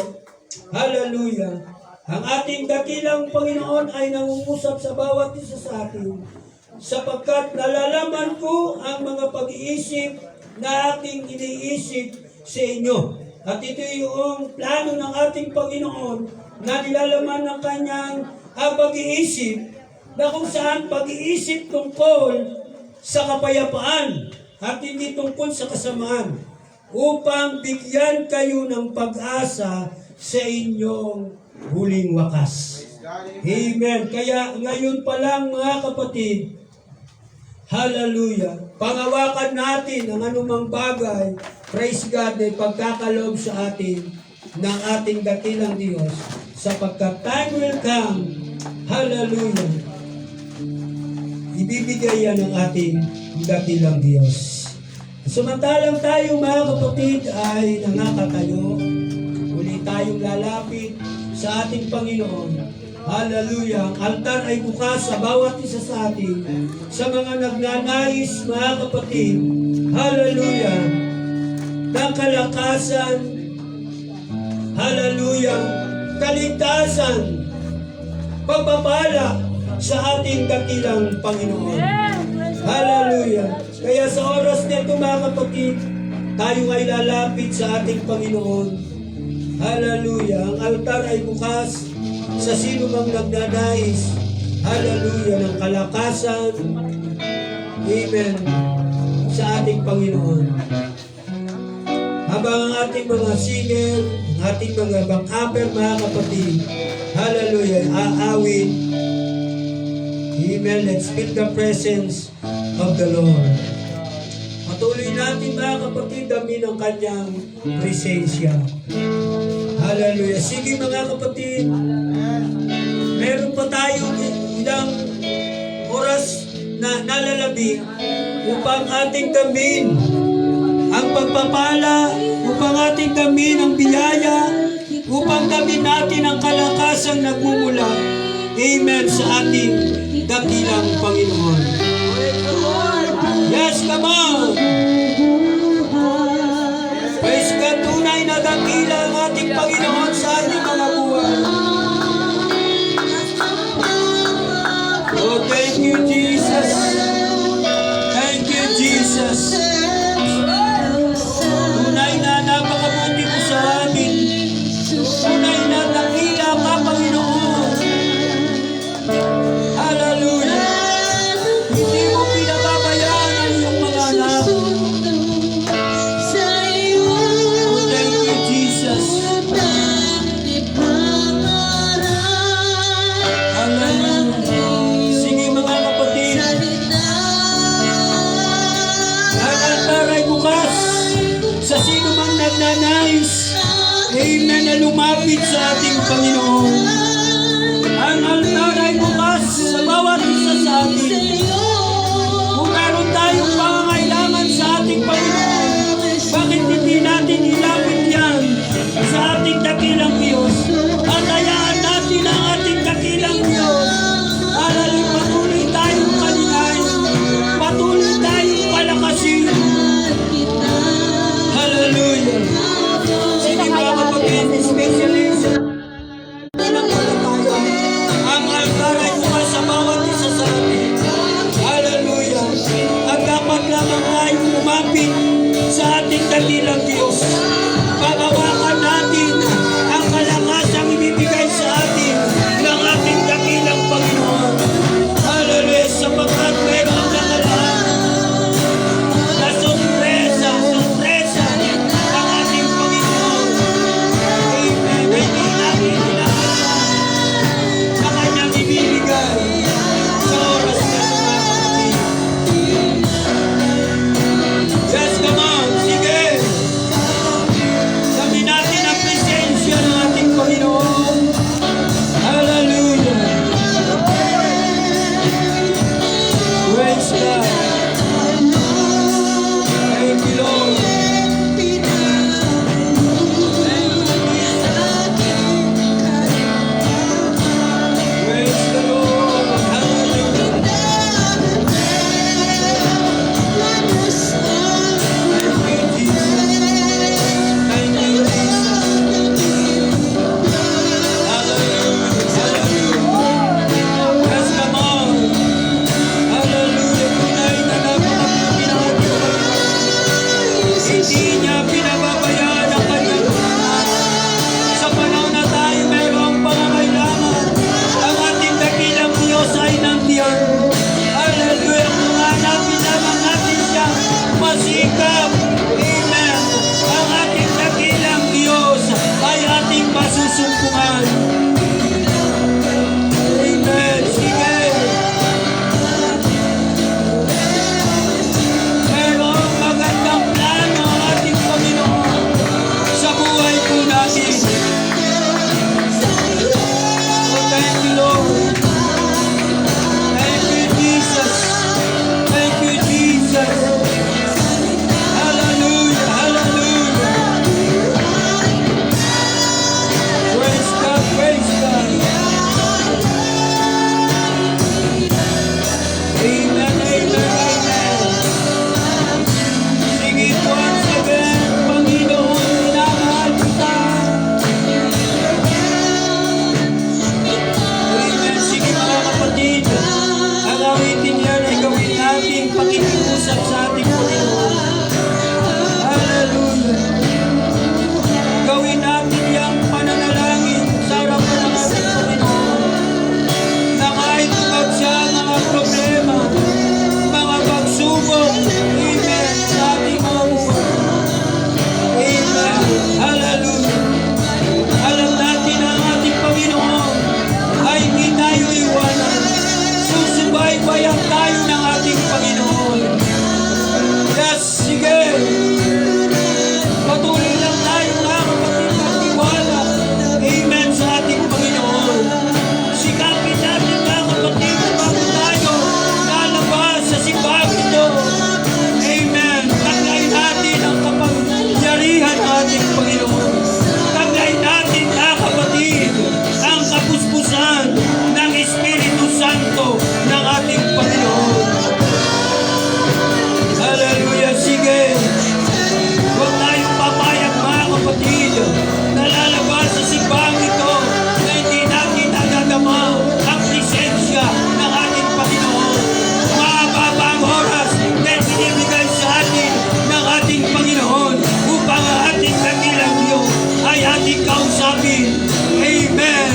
hallelujah, ang ating dakilang Panginoon ay nangungusap sa bawat isa sa atin sapagkat nalalaman ko ang mga pag-iisip na ating iniisip sa inyo. At ito yung plano ng ating Panginoon na nilalaman ng kanyang pag-iisip na kung saan pag-iisip tungkol sa kapayapaan at hindi tungkol sa kasamaan upang bigyan kayo ng pag-asa sa inyong huling wakas. Amen. Kaya ngayon pa lang mga kapatid, hallelujah, pangawakan natin ang anumang bagay, praise God, na pagkakaloob sa atin ng ating dakilang Diyos sapagkat time will come, hallelujah, ibibigay yan ng ating dakilang Diyos. Samantalang tayo mga kapatid ay nakakatayo, uli tayong lalapit sa ating Panginoon. Hallelujah. Ang altar ay bukas sa bawat isa sa atin. Sa mga nagnanais, mga kapatid, hallelujah, ng kalakasan, hallelujah, kaligtasan, pagpapala sa ating dakilang Panginoon. Hallelujah. Kaya sa oras nito mga kapatid, tayo ay lalapit sa ating Panginoon. Hallelujah. Ang altar ay bukas sa sino mang nagnanais, hallelujah, ng kalakasan, amen, sa ating Panginoon. Habang ang ating mga singer, ang ating mga back-upper, mga kapatid, hallelujah, aawit, amen, let's feel the presence of the Lord. Patuloy natin mga kapatid, dami ng kanyang presensya. Hallelujah. Sige mga kapatid, meron pa tayong ilang oras na nalalabi upang ating damin ang pagpapala, upang ating damin ang biyaya, upang damin natin ang kalakasang nagmumula, amen, sa ating dakilang Panginoon. Yes, come on! Praise God, tunay na dakila ang ating Panginoon sa ating mga buhay. Oh, thank you, Jesus. Thank you, Jesus. Tunay na napakabuti mo sa amin. Tunay na dakila ka, Panginoon. Hallelujah. Hindi mo pinababayaan ang iyong mga anak. Oh, thank you, Jesus. Hallelujah. Sige mga kapatid. Ang altar ay bukas sa sino mang nagnanais, amen, na lumapit sa ating Panginoon. Ang altar ay bukas sa bawat isa sa atin. Kung meron tayong pangangailangan sa ating Panginoon, bakit hindi natin ilapit yan sa ating dakilang Diyos? At hayaan natin ang ating dakilang Diyos dakilang Diyos. Pagawakan natin ang kalangasang ibibigay sa atin ng ating dakilang Panginoon. Hallelujah, sapagkat mayroon ng alam na sorpresa ang ating Panginoon. Amen. Hindi natin inaasahan na kanyang ibibigay sa oras na tumatakit. Yes, come on, sige. Sabi natin ang presensya ng ating Panginoon. Hallelujah. Praise God. Thank you, Lord. Praise the Lord. Hallelujah. Thank you, Jesus. Thank you, Jesus. Hallelujah. Hallelujah. Yes, come on. Hallelujah. Tunay na napakabuti ng ating Panginoon. Hindi niya pinababayaan ang kanyang anak. Sa panahon na tayo mayroong pangangailangan, ang ating dakilang Diyos ay nandiyan. Hallelujah. Kung hanapin lamang natin siya, masikap. Amen. Ang ating dakilang Diyos ay ating masusumpungan. Amen. Sige. Mayroong magandang plano ang ating Panginoon sa buhay po natin. Oh, thank you, Lord. Thank you, Jesus. Thank you, Jesus. Hallelujah. Hallelujah. Praise God. Praise God. Amen. Amen. Amen. Sing it once again, Panginoon, minamahal kita. Amen. Sige mga kapatid, ang awitin yan ay gawin natin pakikiusap sa ating Panginoon. Hallelujah. Gawin natin yung pananalangin sa harapan ng ating Panginoon. Na kahit tugad siya mga problema, mga pagsubok, amen, sa ating mga buhay. Amen. Hallelujah. Alam natin ang ating Panginoon ay hindi tayo iwanan. Susubaybayan tayo ng ating Panginoon. Yes, sige. Patuloy lang tayo mga kapatid magtiwala. Amen sa ating Panginoon. Sikapin natin mga kapatid bago tayo lalabas sa simbahan ito. Amen. Taglay natin ang kapangyarihan ng ating Panginoon. Taglay natin mga kapatid ang kapuspusan ng Espiritu Santo ng ating Panginoon. Hallelujah. Sige. Huwag tayong papayag mga kapatid na lalabas sa simbahan ito na hindi natin nadadama ang presensya ng ating Panginoon. Mahaba ang oras na binibigay sa atin ng ating Panginoon upang ang ating dakilang Diyos ay ating kausapin. Amen.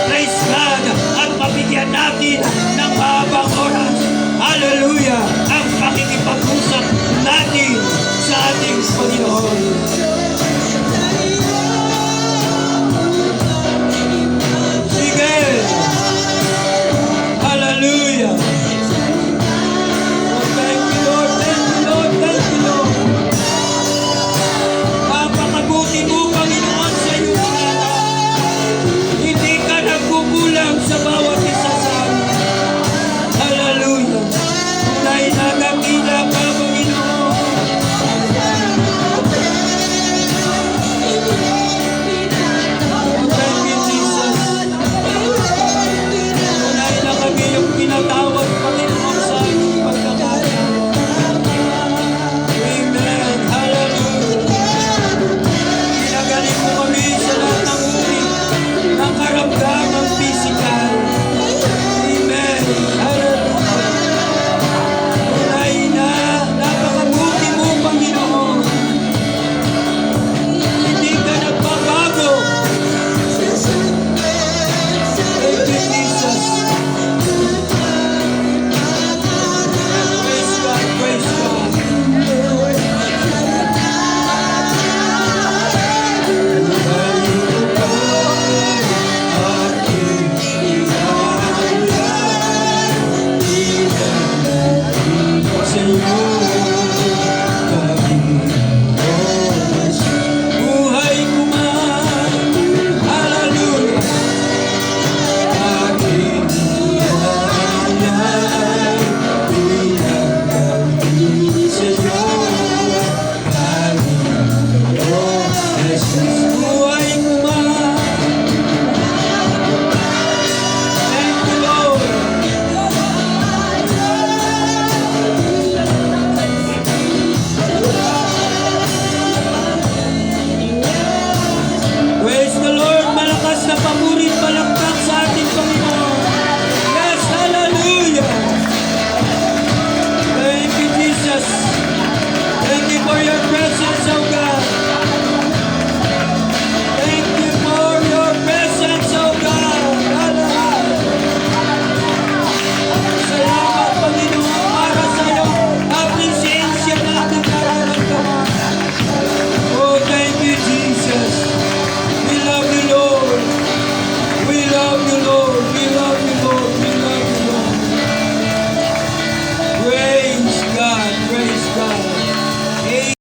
Praise God. At mabigyan natin ng mahabang oras. Hallelujah. Ang pakikipag-usap natin sa ating Panginoon.